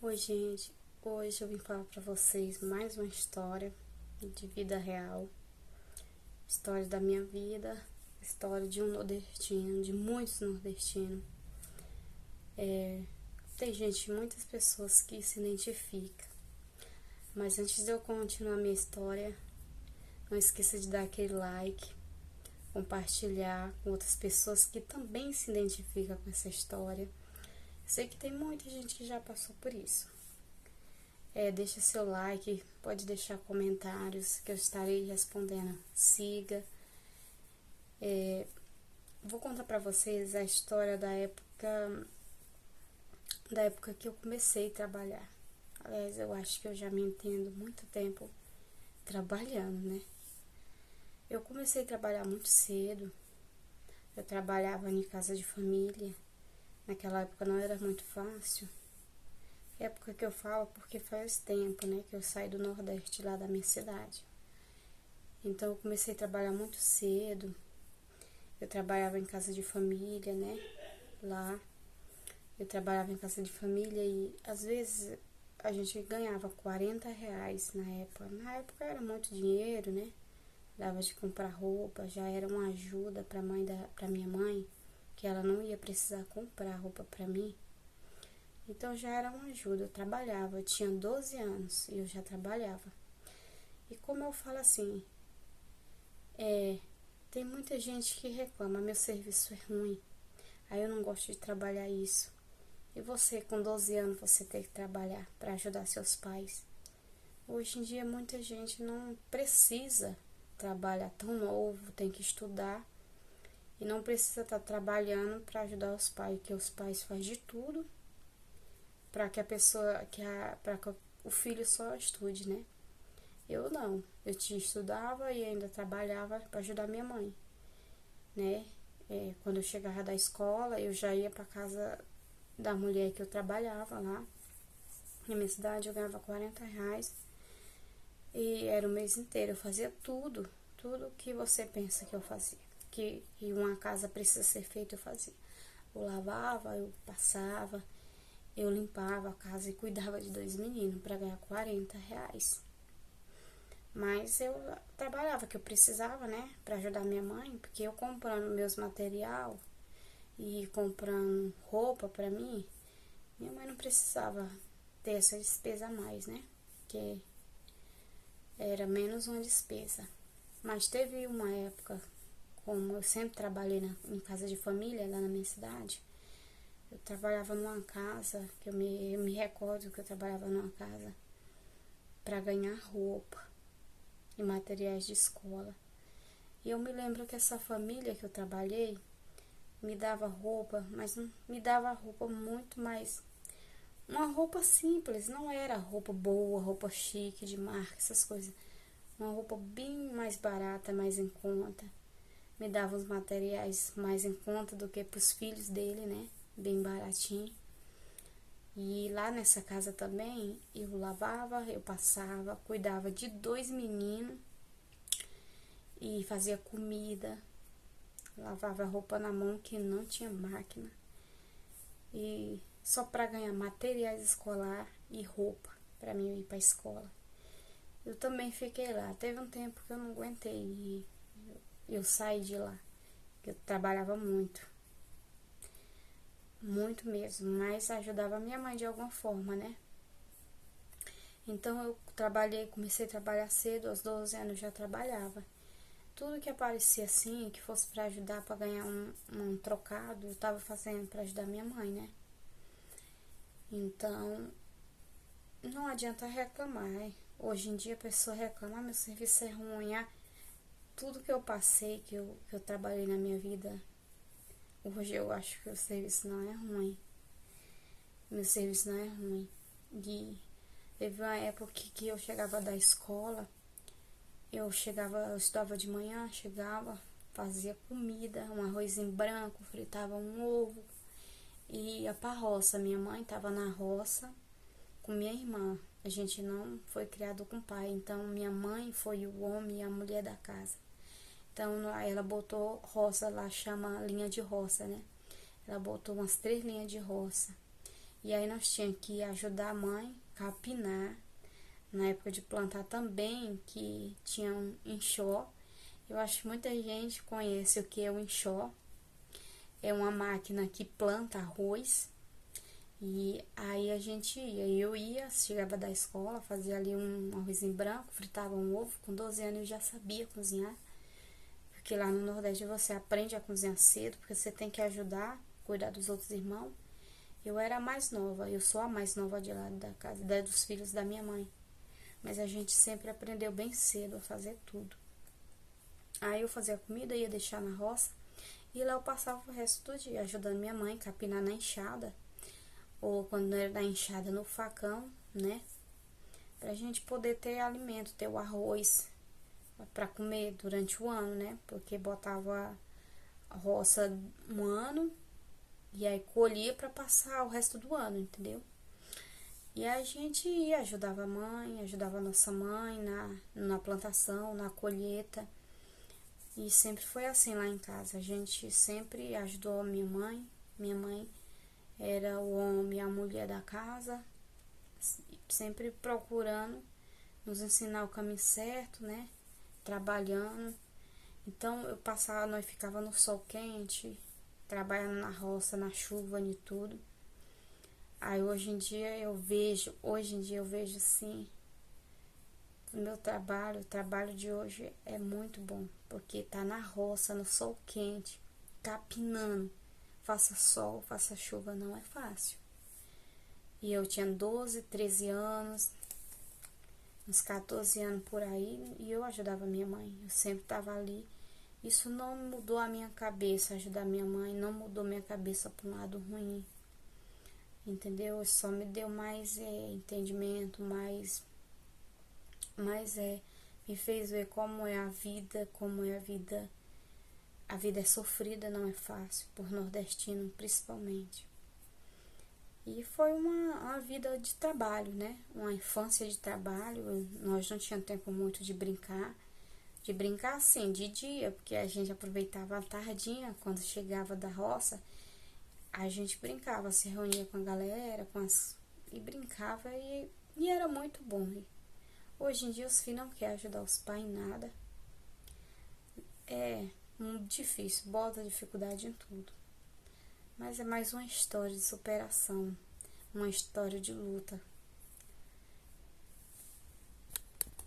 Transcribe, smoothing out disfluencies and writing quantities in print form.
Oi, gente. Hoje eu vim falar pra vocês mais uma história de vida real, história da minha vida, história de um nordestino, de muitos nordestinos. Tem gente, muitas pessoas que se identificam, mas antes de eu continuar minha história, não esqueça de dar aquele like, compartilhar com outras pessoas que também se identificam com essa história. Sei que tem muita gente que já passou por isso. Deixa seu like, pode deixar comentários que eu estarei respondendo. Siga. Vou contar pra vocês a história da época que eu comecei a trabalhar. Aliás, eu acho que eu já me entendo muito tempo trabalhando, né? Eu comecei a trabalhar muito cedo. Eu trabalhava em casa de família. Naquela época não era muito fácil. Época que eu falo porque faz tempo, né, que eu saí do Nordeste, lá da minha cidade. Então eu comecei a trabalhar muito cedo. Eu trabalhava em casa de família, né, lá. Eu trabalhava em casa de família e às vezes a gente ganhava R$ 40 na época. Na época era muito dinheiro, né? Dava de comprar roupa, já era uma ajuda pra minha mãe, que ela não ia precisar comprar roupa pra mim. Então já era uma ajuda, eu trabalhava, eu tinha 12 anos e eu já trabalhava. E como eu falo assim, tem muita gente que reclama, meu serviço é ruim, aí eu não gosto de trabalhar isso. E você, com 12 anos, você tem que trabalhar para ajudar seus pais. Hoje em dia muita gente não precisa trabalhar tão novo, tem que estudar e não precisa estar trabalhando para ajudar os pais, que os pais fazem de tudo para que para que o filho só estude, né? Eu não, eu estudava e ainda trabalhava para ajudar minha mãe, né? Quando eu chegava da escola, eu já ia para casa da mulher que eu trabalhava lá. Na minha cidade eu ganhava R$ 40 e era o mês inteiro, eu fazia tudo que você pensa que eu fazia, que uma casa precisa ser feita, eu fazia. Eu lavava, eu passava, eu limpava a casa e cuidava de 2 meninos para ganhar R$ 40. Mas eu trabalhava, que eu precisava, né, para ajudar minha mãe, porque eu comprando meus material e comprando roupa para mim, minha mãe não precisava ter essa despesa a mais, né, que era menos uma despesa. Mas teve uma época, como eu sempre trabalhei em casa de família lá na minha cidade, eu trabalhava numa casa, que eu me recordo que eu trabalhava numa casa para ganhar roupa e materiais de escola. E eu me lembro que essa família que eu trabalhei me dava roupa, mas não me dava roupa muito mais. Uma roupa simples, não era roupa boa, roupa chique, de marca, essas coisas. Uma roupa bem mais barata, mais em conta. Me dava os materiais mais em conta do que para os filhos dele, né? Bem baratinho. E lá nessa casa também, eu lavava, eu passava, cuidava de 2 meninos e fazia comida, lavava roupa na mão que não tinha máquina, e só para ganhar materiais escolar e roupa para mim ir para a escola. Eu também fiquei lá, teve um tempo que eu não aguentei e eu saí de lá, que eu trabalhava muito mesmo, mas ajudava a minha mãe de alguma forma, né? Então eu comecei a trabalhar cedo, aos 12 anos já trabalhava. Tudo que aparecia assim, que fosse para ajudar, para ganhar um trocado, eu tava fazendo para ajudar minha mãe, né? Então, não adianta reclamar. Hoje em dia a pessoa reclama, meu serviço é ruim. Tudo que eu passei, que eu trabalhei na minha vida, hoje eu acho que o serviço não é ruim. Meu serviço não é ruim. E teve uma época que eu chegava da escola, eu estudava de manhã, chegava, fazia comida, um arrozinho branco, fritava um ovo e ia pra roça. Minha mãe estava na roça com minha irmã. A gente não foi criado com pai, então minha mãe foi o homem e a mulher da casa. Então ela botou roça lá, chama linha de roça, né? Ela botou umas 3 linhas de roça. E aí nós tínhamos que ajudar a mãe a capinar. Na época de plantar também, que tinha um enxó. Eu acho que muita gente conhece o que é o enxó. É uma máquina que planta arroz. E aí a gente ia, eu ia, chegava da escola, fazia ali um arrozinho branco, fritava um ovo. Com 12 anos eu já sabia cozinhar. Porque lá no Nordeste você aprende a cozinhar cedo, porque você tem que ajudar, cuidar dos outros irmãos. Eu era a mais nova, eu sou a mais nova de lá da casa, dos filhos da minha mãe. Mas a gente sempre aprendeu bem cedo a fazer tudo. Aí eu fazia comida, ia deixar na roça. E lá eu passava o resto do dia ajudando minha mãe a capinar na enxada. Ou quando não era na enxada, no facão, né? Pra gente poder ter alimento, ter o arroz pra comer durante o ano, né? Porque botava a roça um ano e aí colhia pra passar o resto do ano, entendeu? E a gente ia, ajudava a mãe, ajudava a nossa mãe na plantação, na colheita. E sempre foi assim lá em casa. A gente sempre ajudou a minha mãe. Minha mãe era o homem e a mulher da casa, sempre procurando nos ensinar o caminho certo, né? Trabalhando. Então eu passava, nós ficava no sol quente, trabalhando na roça, na chuva, e tudo. Aí hoje em dia eu vejo assim, o trabalho de hoje é muito bom, porque tá na roça, no sol quente, capinando, faça sol, faça chuva, não é fácil. E eu tinha 12, 13 anos, uns 14 anos por aí, e eu ajudava minha mãe, eu sempre tava ali. Isso não mudou a minha cabeça, ajudar minha mãe, não mudou minha cabeça para um lado ruim, entendeu? Só me deu mais entendimento, me fez ver como é a vida, a vida é sofrida, não é fácil, por nordestino principalmente. E foi uma vida de trabalho, né? Uma infância de trabalho. Nós não tínhamos tempo muito de brincar assim, de dia, porque a gente aproveitava a tardinha, quando chegava da roça, a gente brincava, se reunia com a galera, e brincava, e era muito bom. Hoje em dia os filhos não querem ajudar os pais em nada. É muito difícil, bota dificuldade em tudo. Mas é mais uma história de superação, uma história de luta.